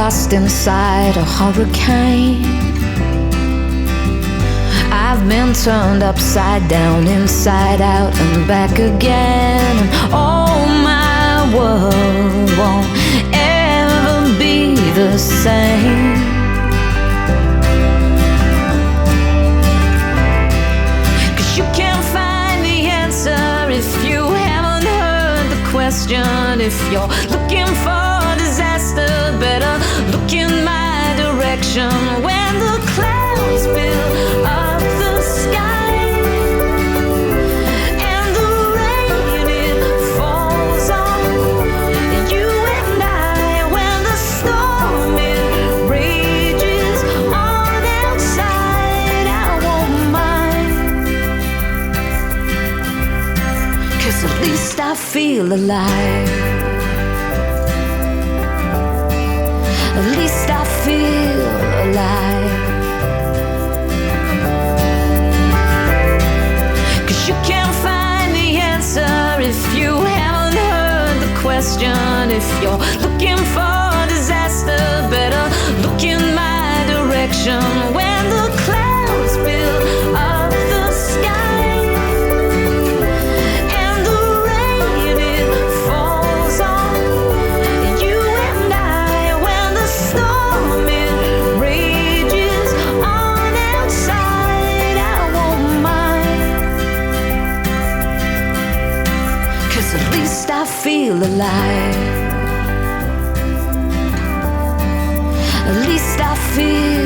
lost inside a hurricane. I've been turned upside down, inside out and back again. And oh, my world won't ever be the same. You can't find the answer if you haven't heard the question. If you're looking for disaster, better look in my direction. When the clouds build up the sky and the rain it falls on you and I, when the storm it rages on outside, I won't mind. 'Cause at least I feel alive. At least I feel alive. 'Cause you can't find the answer if you haven't heard the question. If you're looking for disaster, better look in my direction. When the clouds build up the sky and the rain it falls on you and I, when the storm it rages on outside, I won't mind. 'Cause at least I feel alive. At least I feel